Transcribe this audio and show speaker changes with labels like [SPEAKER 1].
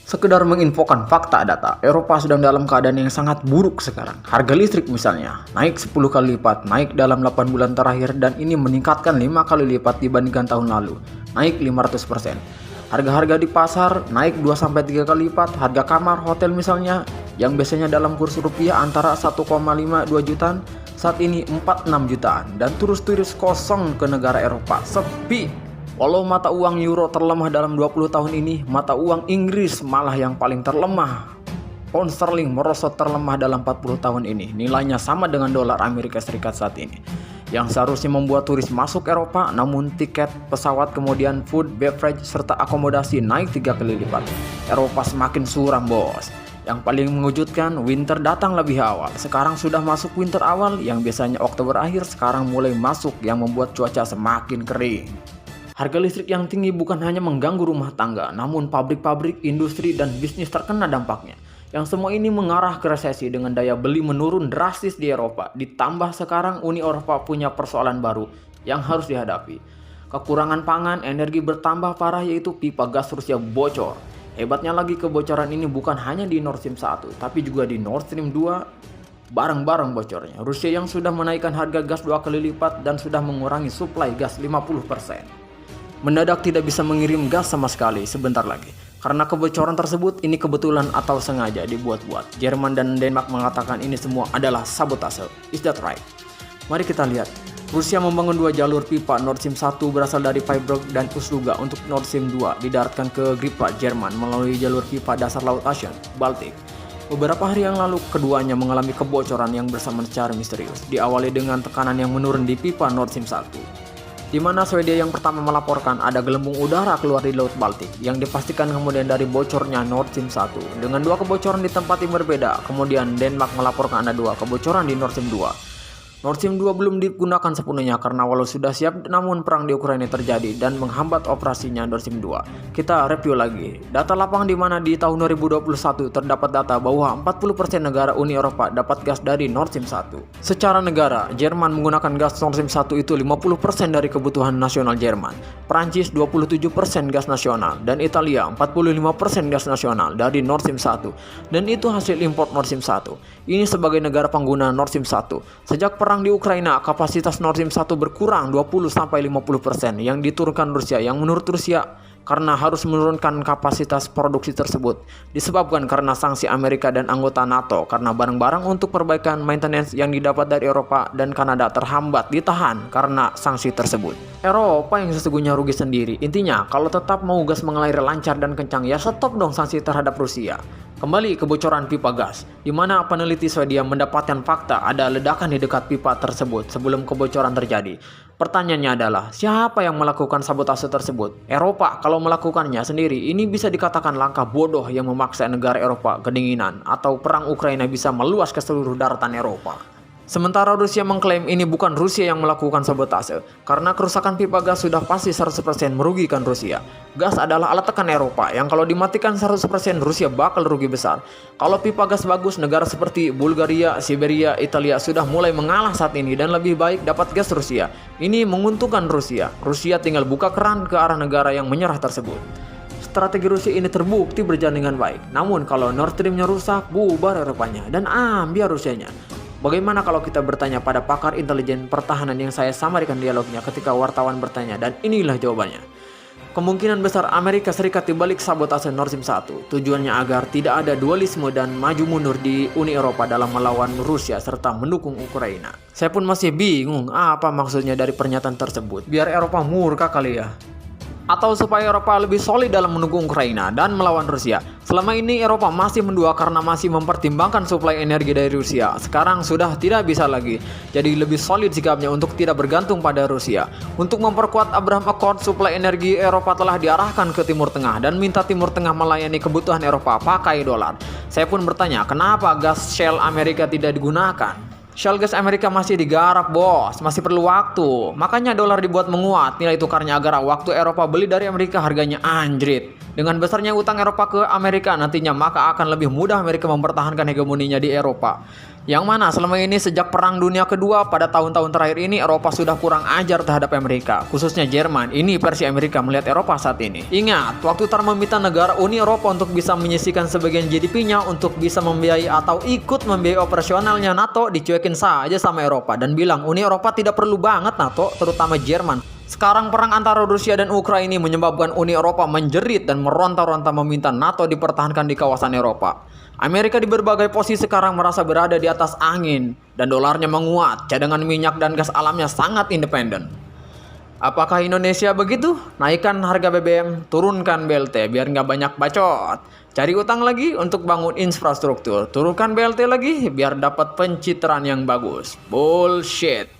[SPEAKER 1] Sekedar menginfokan fakta data, Eropa sedang dalam keadaan yang sangat buruk sekarang. Harga listrik misalnya, naik 10 kali lipat, naik dalam 8 bulan terakhir dan ini meningkatkan 5 kali lipat dibandingkan tahun lalu, naik 500%. Harga-harga di pasar naik 2-3 kali lipat, harga kamar hotel misalnya, yang biasanya dalam kurs rupiah antara 1,5-2 jutaan, saat ini 4-6 jutaan dan terus-terus kosong ke negara Eropa, sepi. Walau mata uang euro terlemah dalam 20 tahun ini, mata uang Inggris malah yang paling terlemah. Pound sterling merosot terlemah dalam 40 tahun ini. Nilainya sama dengan dolar Amerika Serikat saat ini. Yang seharusnya membuat turis masuk Eropa, namun tiket pesawat kemudian food, beverage, serta akomodasi naik 3 kali lipat. Eropa semakin suram, bos. Yang paling mengejutkan, winter datang lebih awal. Sekarang sudah masuk winter awal, yang biasanya Oktober akhir, sekarang mulai masuk, yang membuat cuaca semakin kering. Harga listrik yang tinggi bukan hanya mengganggu rumah tangga, namun pabrik-pabrik, industri, dan bisnis terkena dampaknya. Yang semua ini mengarah ke resesi dengan daya beli menurun drastis di Eropa. Ditambah sekarang Uni Eropa punya persoalan baru yang harus dihadapi. Kekurangan pangan, energi bertambah parah yaitu pipa gas Rusia bocor. Hebatnya lagi kebocoran ini bukan hanya di Nord Stream 1, tapi juga di Nord Stream 2. Bareng-bareng bocornya. Rusia yang sudah menaikkan harga gas 2 kali lipat dan sudah mengurangi suplai gas 50%. Mendadak tidak bisa mengirim gas sama sekali sebentar lagi. Karena kebocoran tersebut ini kebetulan atau sengaja dibuat-buat. Jerman dan Denmark mengatakan ini semua adalah sabotase. Is that right? Mari kita lihat. Rusia membangun 2 jalur pipa. Nord Stream 1 berasal dari Freiburg dan Ustluga untuk Nord Stream 2 didaratkan ke Gripa, Jerman melalui jalur pipa dasar Laut Asia, Baltik. Beberapa hari yang lalu keduanya mengalami kebocoran yang bersamaan secara misterius. Diawali dengan tekanan yang menurun di pipa Nord Stream 1. Di mana Swedia yang pertama melaporkan ada gelembung udara keluar di Laut Baltik yang dipastikan kemudian dari bocornya Nord Stream 1 dengan 2 kebocoran di tempat yang berbeda. Kemudian Denmark melaporkan ada 2 kebocoran di Nord Stream 2. Nord Stream 2 belum digunakan sepenuhnya karena walau sudah siap namun perang di Ukraina terjadi dan menghambat operasinya Nord Stream 2. Kita review lagi. Data lapangan di mana di tahun 2021 terdapat data bahwa 40% negara Uni Eropa dapat gas dari Nord Stream 1. Secara negara, Jerman menggunakan gas Nord Stream 1 itu 50% dari kebutuhan nasional Jerman. Prancis 27% gas nasional dan Italia 45% gas nasional dari Nord Stream 1. Dan itu hasil import Nord Stream 1. Ini sebagai negara pengguna Nord Stream 1. Sejak perang di Ukraina, kapasitas Nord Stream 1 berkurang 20-50% yang diturunkan Rusia, yang menurut Rusia karena harus menurunkan kapasitas produksi tersebut disebabkan karena sanksi Amerika dan anggota NATO karena barang-barang untuk perbaikan maintenance yang didapat dari Eropa dan Kanada terhambat ditahan karena sanksi tersebut. Eropa yang sesungguhnya rugi sendiri. Intinya kalau tetap mau gas mengalir lancar dan kencang ya stop dong sanksi terhadap Rusia. Kembali kebocoran pipa gas, di mana peneliti Swedia mendapatkan fakta ada ledakan di dekat pipa tersebut sebelum kebocoran terjadi. Pertanyaannya adalah, siapa yang melakukan sabotase tersebut? Eropa kalau melakukannya sendiri, ini bisa dikatakan langkah bodoh yang memaksa negara Eropa kedinginan atau perang Ukraina bisa meluas ke seluruh daratan Eropa. Sementara Rusia mengklaim ini bukan Rusia yang melakukan sabotase, karena kerusakan pipa gas sudah pasti 100% merugikan Rusia. Gas adalah alat tekan Eropa, yang kalau dimatikan 100% Rusia bakal rugi besar. Kalau pipa gas bagus, negara seperti Bulgaria, Siberia, Italia sudah mulai mengalah saat ini dan lebih baik dapat gas Rusia. Ini menguntungkan Rusia. Rusia tinggal buka keran ke arah negara yang menyerah tersebut. Strategi Rusia ini terbukti berjalan dengan baik. Namun kalau Nord Stream-nya rusak, bubar Eropanya dan ambil Rusianya. Bagaimana kalau kita bertanya pada pakar intelijen pertahanan yang saya samarikan dialognya ketika wartawan bertanya dan inilah jawabannya. Kemungkinan besar Amerika Serikat dibalik sabotase Nord Stream 1 tujuannya agar tidak ada dualisme dan maju mundur di Uni Eropa dalam melawan Rusia serta mendukung Ukraina. Saya pun masih bingung apa maksudnya dari pernyataan tersebut. Biar Eropa murka kali ya. Atau supaya Eropa lebih solid dalam mendukung Ukraina dan melawan Rusia. Selama ini Eropa masih mendua karena masih mempertimbangkan suplai energi dari Rusia. Sekarang sudah tidak bisa lagi. Jadi lebih solid sikapnya untuk tidak bergantung pada Rusia. Untuk memperkuat Abraham Accord, suplai energi Eropa telah diarahkan ke Timur Tengah dan minta Timur Tengah melayani kebutuhan Eropa pakai dolar. Saya pun bertanya, kenapa gas Shell Amerika tidak digunakan? Shell gas Amerika masih digarap bos, masih perlu waktu. Makanya dolar dibuat menguat nilai tukarnya agar waktu Eropa beli dari Amerika harganya anjrit. Dengan besarnya utang Eropa ke Amerika nantinya maka akan lebih mudah Amerika mempertahankan hegemoninya di Eropa. Yang mana selama ini sejak Perang Dunia Kedua pada tahun-tahun terakhir ini Eropa sudah kurang ajar terhadap Amerika, khususnya Jerman. Ini versi Amerika melihat Eropa saat ini. Ingat, waktu Trump meminta negara Uni Eropa untuk bisa menyisihkan sebagian GDP-nya untuk bisa membiayai atau ikut membiayai operasionalnya NATO, dicuekin saja sama Eropa dan bilang Uni Eropa tidak perlu banget NATO, terutama Jerman. Sekarang perang antara Rusia dan Ukraina menyebabkan Uni Eropa menjerit dan meronta-ronta meminta NATO dipertahankan di kawasan Eropa. Amerika di berbagai posisi sekarang merasa berada di atas angin dan dolarnya menguat, cadangan minyak dan gas alamnya sangat independen. Apakah Indonesia begitu? Naikkan harga BBM, turunkan BLT biar nggak banyak bacot. Cari utang lagi untuk bangun infrastruktur, turunkan BLT lagi biar dapat pencitraan yang bagus. Bullshit.